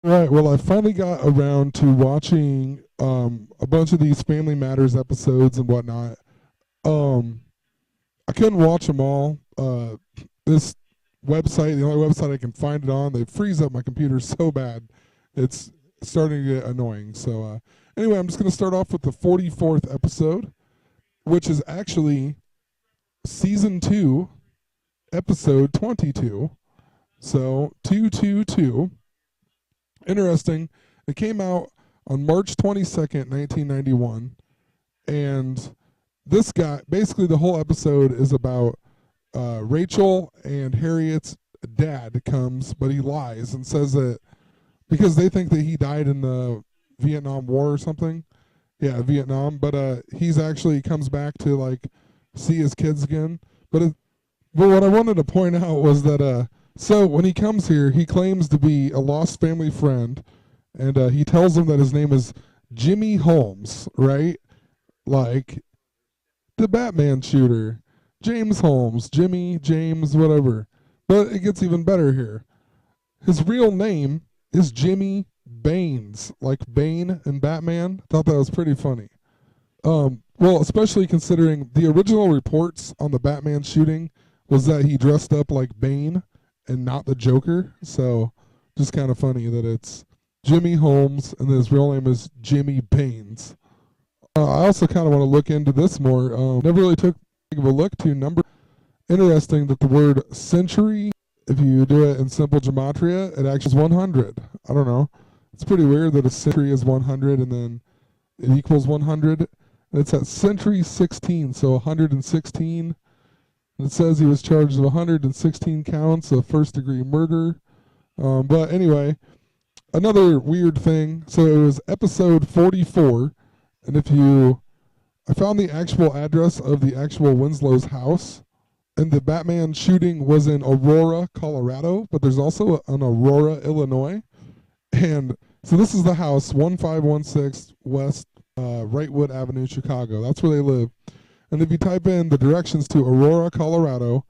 Right. Well, I finally got around to watching a bunch of these Family Matters episodes and whatnot. Um, I couldn't watch them all. This website, the only website I can find it on, they freeze up my computer so bad, it's starting to get annoying. So anyway, I'm just going to start off with the 44th episode, which is actually season 2, episode 22. So 222. Interesting. It came out on March 22nd, 1991, and this guy, basically the whole episode is about Rachel and Harriet's dad comes, but he lies and says that because they think that he died in the Vietnam War or something. Yeah, Vietnam. But he's actually comes back to like see his kids again. But what I wanted to point out was that so when he comes here, he claims to be a lost family friend, and he tells them that his name is Jimmy Holmes, right? Like the Batman shooter, James Holmes, Jimmy, James, whatever. But it gets even better here. His real name is Jimmy Baines, like Bane and Batman. Thought that was pretty funny. Well, especially considering the original reports on the Batman shooting was that he dressed up like Bane and not the Joker. So just kind of funny that it's Jimmy Holmes and his real name is Jimmy Baines. I also kind of want to look into this more. Never really took big of a look to number. Interesting that the word century, if you do it in simple gematria, it actually is 100. I don't know. It's pretty weird that a century is 100 and then it equals 100. It's at century 16, so 116. It says he was charged with 116 counts of first-degree murder. But anyway, another weird thing. So it was episode 44, and I found the actual address of the actual Winslow's house, and the Batman shooting was in Aurora, Colorado, but there's also an Aurora, Illinois. And so this is the house, 1516 West Wrightwood Avenue, Chicago. That's where they live. And if you type in the directions to Aurora, Colorado,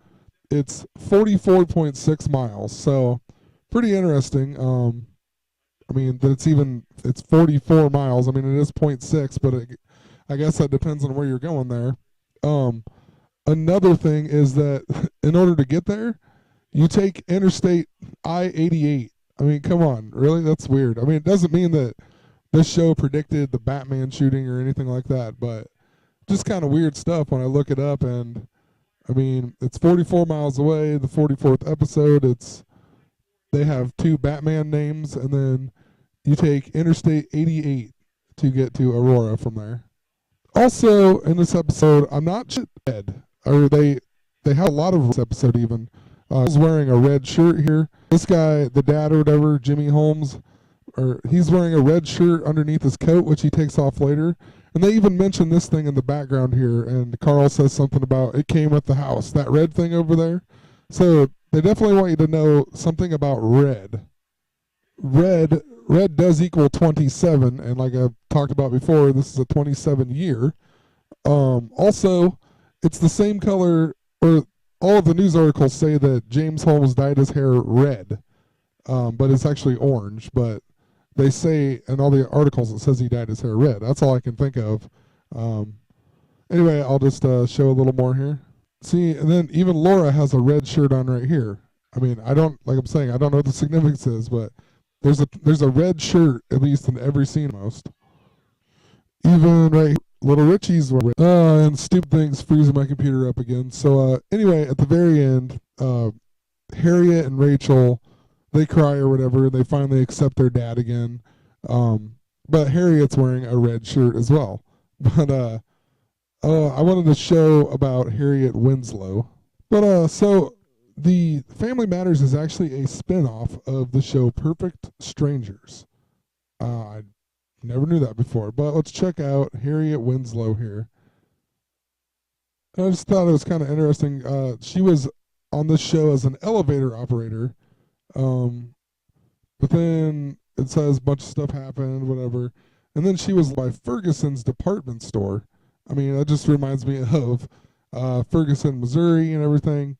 it's 44.6 miles. So pretty interesting. I mean, that it's 44 miles. I mean, it is 0.6, but I guess that depends on where you're going there. Another thing is that in order to get there, you take Interstate I-88. I mean, come on, really? That's weird. I mean, it doesn't mean that this show predicted the Batman shooting or anything like that, but just kind of weird stuff when I look it up. And I mean, it's 44 miles away. The 44th episode, they have 2 Batman names, and then you take Interstate 88 to get to Aurora from there. Also, in this episode, I'm not dead, or they have a lot of this episode even. He's wearing a red shirt here. This guy, the dad or whatever, Jimmy Holmes, he's wearing a red shirt underneath his coat, which he takes off later. And they even mention this thing in the background here, and Carl says something about it came with the house, that red thing over there. So they definitely want you to know something about red. Red does equal 27, and like I've talked about before, this is a 27 year. Also, it's the same color, or all of the news articles say that James Holmes dyed his hair red, but it's actually orange. But they say in all the articles it says he dyed his hair red. That's all I can think of. Anyway, I'll just show a little more here. See, and then even Laura has a red shirt on right here. I mean, I don't know what the significance is, but there's a red shirt, at least in every scene most. Even right here, Little Richie's red. And stupid things freezing my computer up again. So anyway, at the very end, Harriet and Rachel, they cry or whatever. They finally accept their dad again. But Harriet's wearing a red shirt as well. But I wanted to show about Harriet Winslow. But so the Family Matters is actually a spin-off of the show Perfect Strangers. I never knew that before, but let's check out Harriet Winslow here. I just thought it was kind of interesting. She was on this show as an elevator operator, but then it says a bunch of stuff happened, whatever, and then she was by Ferguson's department store. I mean, that just reminds me of Ferguson, Missouri, and everything.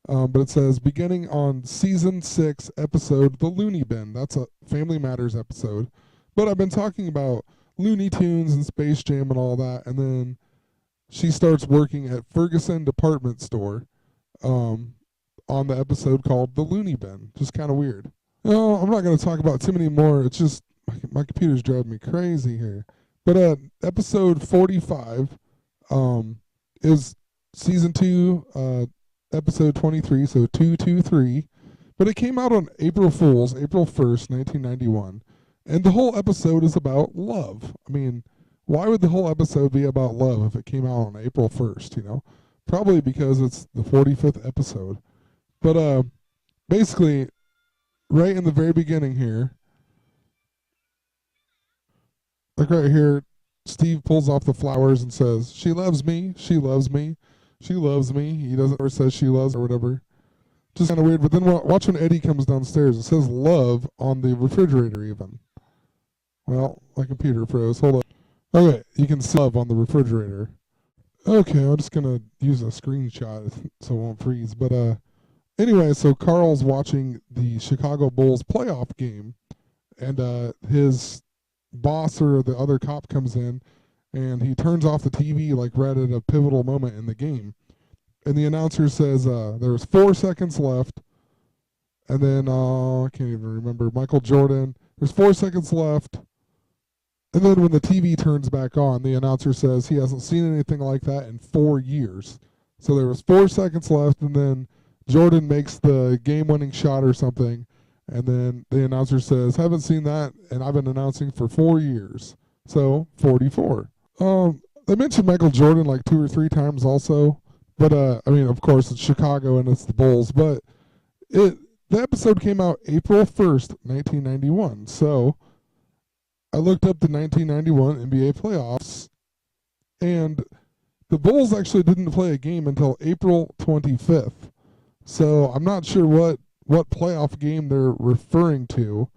But it says beginning on season 6, episode The Looney Bin. That's a Family Matters episode. But I've been talking about Looney Tunes and Space Jam and all that, and then she starts working at Ferguson Department Store on the episode called The Looney Bin. Just kind of weird. No, I'm not going to talk about too many more. It's just my computer's driving me crazy here. But episode 45 is season 2, episode 23, so 223. But it came out on April 1st, 1991. And the whole episode is about love. I mean, why would the whole episode be about love if it came out on April 1st, you know? Probably because it's the 45th episode. But basically, right in the very beginning here, like right here, Steve pulls off the flowers and says, "She loves me, she loves me, she loves me." He doesn't ever say she loves or whatever. Just kind of weird. But then watch when Eddie comes downstairs. It says love on the refrigerator even. Well, my computer froze. Hold on. Okay, you can see love on the refrigerator. Okay, I'm just going to use a screenshot so it won't freeze. But anyway, so Carl's watching the Chicago Bulls playoff game, and his boss or the other cop comes in, and he turns off the TV like right at a pivotal moment in the game. And the announcer says there's 4 seconds left, and then I can't even remember, Michael Jordan, there's 4 seconds left. And then when the TV turns back on, the announcer says he hasn't seen anything like that in 4 years. So there was 4 seconds left, and then Jordan makes the game-winning shot or something, and then the announcer says, "Haven't seen that, and I've been announcing for 4 years." So 44. They mentioned Michael Jordan like 2 or 3 times also, but I mean, of course, it's Chicago and it's the Bulls. But the episode came out April 1st, 1991. So I looked up the 1991 NBA playoffs, and the Bulls actually didn't play a game until April 25th. So I'm not sure what playoff game they're referring to.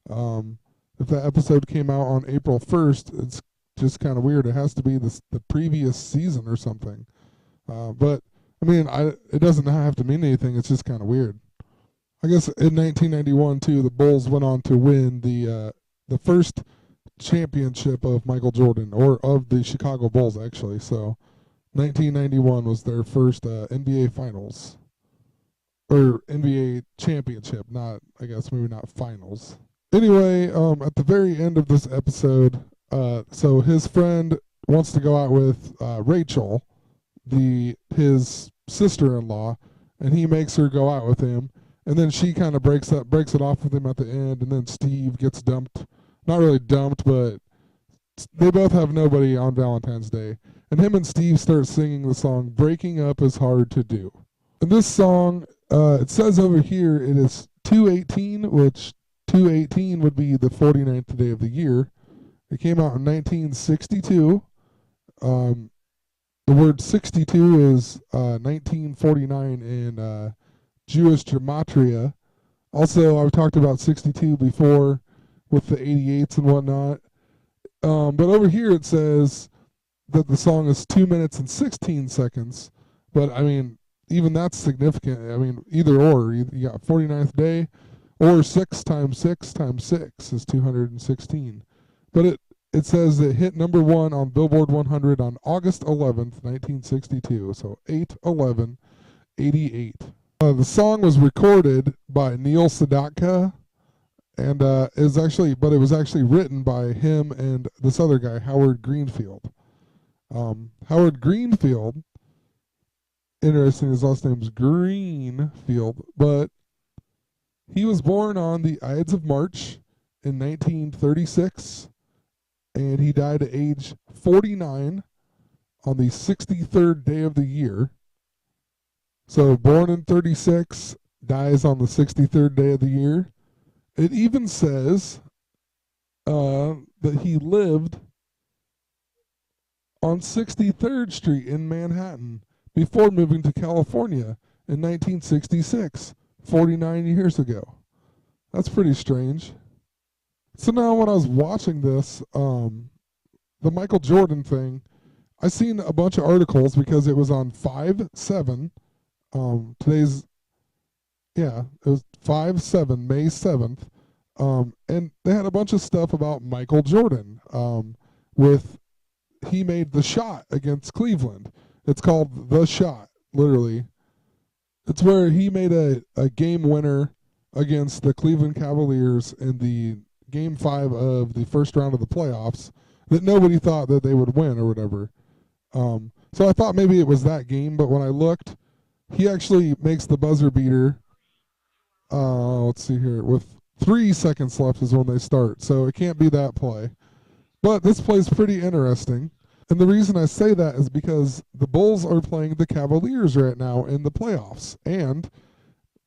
If that episode came out on April 1st, it's just kind of weird. It has to be the previous season or something. But, I mean, it doesn't have to mean anything. It's just kind of weird. I guess in 1991, too, the Bulls went on to win the first championship of Michael Jordan, or of the Chicago Bulls, actually. So 1991 was their first NBA Finals. Or NBA championship, I guess maybe not finals. Anyway, at the very end of this episode, so his friend wants to go out with Rachel, his sister-in-law, and he makes her go out with him. And then she kind of breaks it off with him at the end, and then Steve gets dumped. Not really dumped, but they both have nobody on Valentine's Day. And him and Steve start singing the song "Breaking Up Is Hard to Do." And this song, it says over here it is 2/18, which 2/18 would be the 49th day of the year. It came out in 1962. The word 62 is 1949 in Jewish gematria. Also, I've talked about 62 before with the 88s and whatnot. But over here it says that the song is 2 minutes and 16 seconds. But, I mean, even that's significant. I mean, either or. You got 49th day, or 6 times 6 times 6 is 216. But it says it hit number 1 on Billboard 100 on August 11th, 1962. So 8/11/88. The song was recorded by Neil Sedaka, and it was actually written by him and this other guy, Howard Greenfield. Howard Greenfield, interesting, his last name's Greenfield, but he was born on the Ides of March in 1936, and he died at age 49 on the 63rd day of the year. So born in 36, dies on the 63rd day of the year. It even says that he lived on 63rd Street in Manhattan before moving to California in 1966, 49 years ago. That's pretty strange. So now when I was watching this, the Michael Jordan thing, I seen a bunch of articles because it was on 5/7. Today's Yeah, it was 5-7, May 7th. And they had a bunch of stuff about Michael Jordan. With he made the shot against Cleveland. It's called the shot, literally. It's where he made a game winner against the Cleveland Cavaliers in the game 5 of the first round of the playoffs that nobody thought that they would win or whatever. So I thought maybe it was that game, but when I looked, he actually makes the buzzer beater. Let's see here. With 3 seconds left is when they start, so it can't be that play. But this play is pretty interesting. And the reason I say that is because the Bulls are playing the Cavaliers right now in the playoffs. And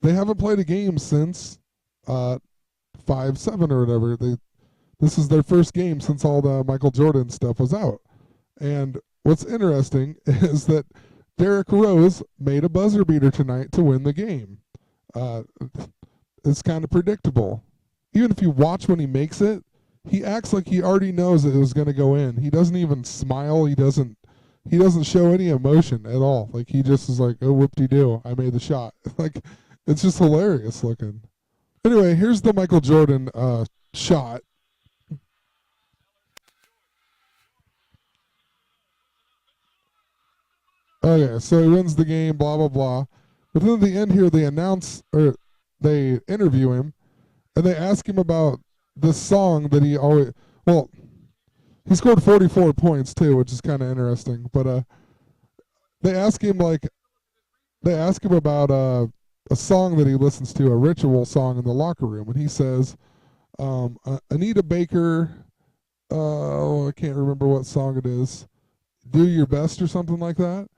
they haven't played a game since 5-7 or whatever. This is their first game since all the Michael Jordan stuff was out. And what's interesting is that Derrick Rose made a buzzer beater tonight to win the game. Uh, it's kind of predictable. Even if you watch when he makes it, he acts like he already knows that it was going to go in. He doesn't even smile. He doesn't show any emotion at all. Like he just is like, oh, whoop-de-doo, I made the shot. Like it's just hilarious looking. Anyway, here's the Michael Jordan shot. Okay, so he wins the game, blah blah blah. But then at the end here, they interview him, and they ask him about the song that he always. Well, he scored 44 points too, which is kind of interesting. But they ask him like they ask him about a song that he listens to, a ritual song in the locker room, and he says, Anita Baker. I can't remember what song it is. Do Your Best or something like that.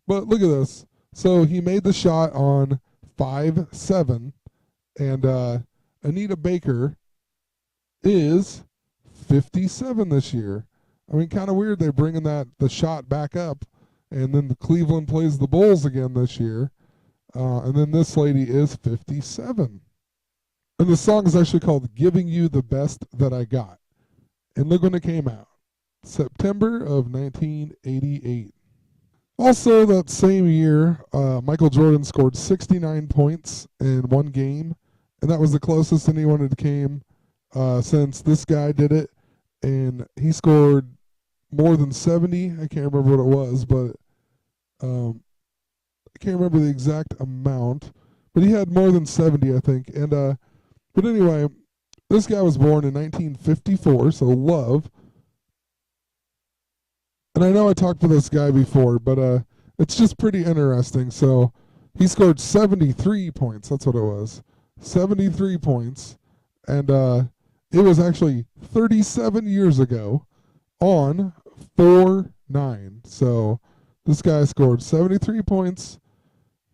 But look at this. So he made the shot on 5-7, and Anita Baker is 57 this year. I mean, kind of weird they're bringing the shot back up, and then the Cleveland plays the Bulls again this year, and then this lady is 57. And the song is actually called "Giving You the Best That I Got," and look when it came out, September of 1988. Also, that same year, Michael Jordan scored 69 points in one game, and that was the closest anyone had came since this guy did it. And he scored more than 70. I can't remember what it was, but I can't remember the exact amount. But he had more than 70, I think. And but anyway, this guy was born in 1954, so love. And I know I talked to this guy before, but it's just pretty interesting. So he scored 73 points. That's what it was. 73 points. And it was actually 37 years ago on 4-9. So this guy scored 73 points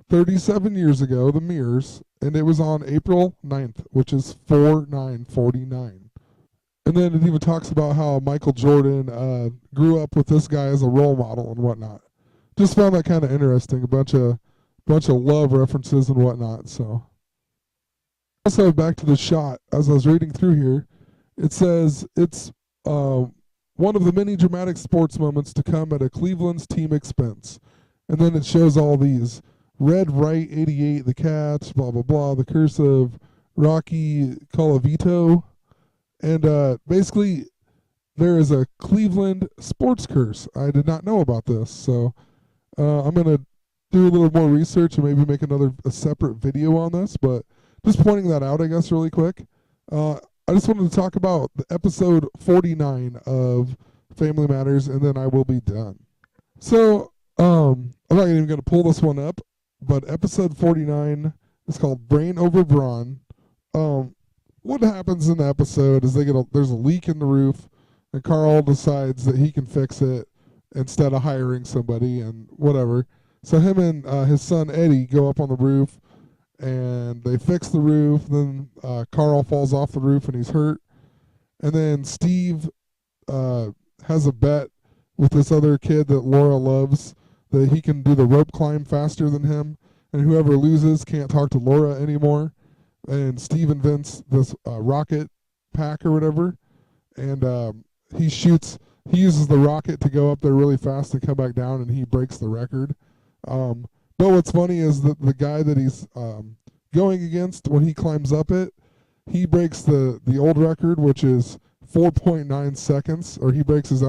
37 years ago, the Mirrors, and it was on April 9th, which is 4-9-49. And then it even talks about how Michael Jordan grew up with this guy as a role model and whatnot. Just found that kind of interesting. A bunch of love references and whatnot. So also back to the shot. As I was reading through here, it says it's one of the many dramatic sports moments to come at a Cleveland's team expense. And then it shows all these: Red Right 88, the Cats, blah blah blah, the curse of Rocky Colavito. And basically, there is a Cleveland sports curse. I did not know about this, so I'm gonna do a little more research and maybe make a separate video on this. But just pointing that out, I guess, really quick. I just wanted to talk about the episode 49 of Family Matters, and then I will be done. So I'm not even gonna pull this one up, but episode 49 is called "Brain Over Brawn." What happens in the episode is there's a leak in the roof, and Carl decides that he can fix it instead of hiring somebody and whatever. So him and his son Eddie go up on the roof, and they fix the roof. Then Carl falls off the roof and he's hurt. And then Steve has a bet with this other kid that Laura loves that he can do the rope climb faster than him, and whoever loses can't talk to Laura anymore. And Steve invents this rocket pack or whatever, and he uses the rocket to go up there really fast and come back down, and he breaks the record. But what's funny is that the guy that he's going against when he climbs up it, he breaks the old record, which is 4.9 seconds, or he breaks his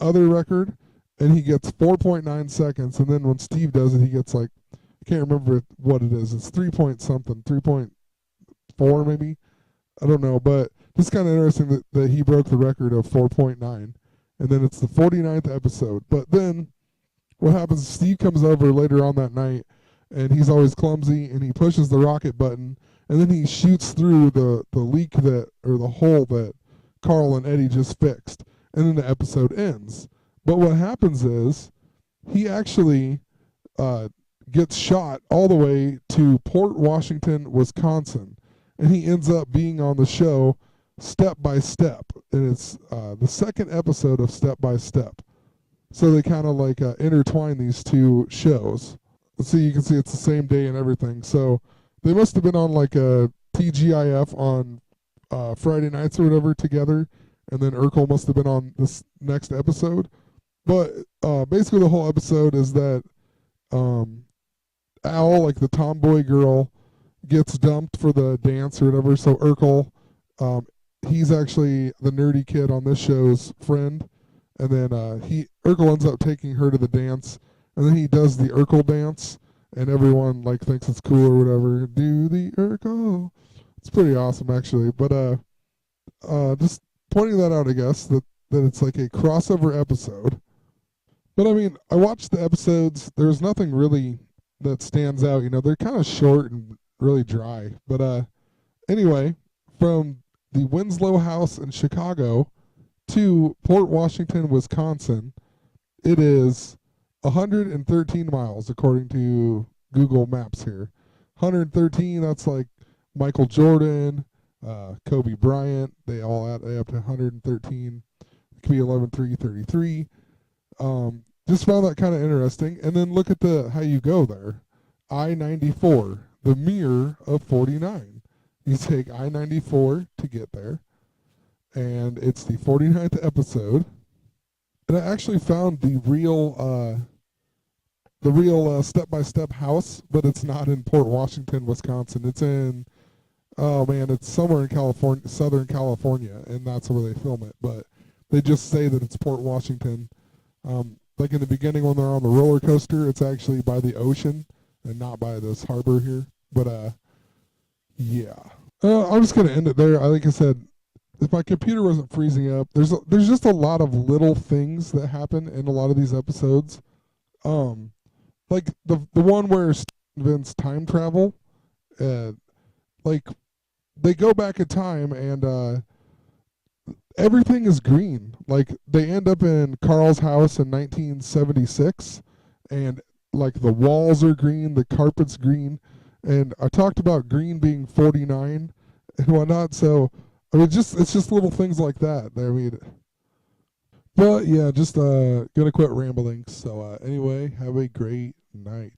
other record, and he gets 4.9 seconds. And then when Steve does it, he gets like, I can't remember what it is. It's 3 point something, 3.4 maybe. I don't know, but it's kind of interesting that he broke the record of 4.9. And then it's the 49th episode. But then what happens is Steve comes over later on that night, and he's always clumsy, and he pushes the rocket button, and then he shoots through the leak or the hole that Carl and Eddie just fixed. And then the episode ends. But what happens is he actually gets shot all the way to Port Washington, Wisconsin. And he ends up being on the show Step by Step. And it's the second episode of Step by Step. So they kind of like intertwine these two shows. So you can see it's the same day and everything. So they must have been on like a TGIF on Friday nights or whatever together. And then Urkel must have been on this next episode. But basically the whole episode is that Al, like the tomboy girl, gets dumped for the dance or whatever. So Urkel, he's actually the nerdy kid on this show's friend. And then Urkel ends up taking her to the dance. And then he does the Urkel dance. And everyone like thinks it's cool or whatever. Do the Urkel. It's pretty awesome actually. But just pointing that out, I guess, that it's like a crossover episode. But I mean, I watched the episodes. There's nothing really that stands out. You know, they're kind of short and really dry. But anyway, from the Winslow house in Chicago to Port Washington, Wisconsin, it is 113 miles according to Google Maps here. 113, that's like Michael Jordan, Kobe Bryant, they all add up to 113. It could be 11,333. Just found that kind of interesting. And then look at how you go there. I-94, the mirror of 49. You take I-94 to get there. And it's the 49th episode. And I actually found the real step-by-step house, but it's not in Port Washington, Wisconsin. It's in, it's somewhere in California, Southern California, and that's where they film it. But they just say that it's Port Washington. Like in the beginning when they're on the roller coaster, it's actually by the ocean and not by this harbor here. But yeah. I'm just gonna end it there. Like I said, if my computer wasn't freezing up, there's just a lot of little things that happen in a lot of these episodes. Like the one where Steve invents time travel, like they go back in time and everything is green. Like they end up in Carl's house in 1976, and like the walls are green, the carpet's green, and I talked about green being 49 and whatnot. So I mean, it's just little things like that. I mean, but yeah, just gonna quit rambling. So anyway, have a great night.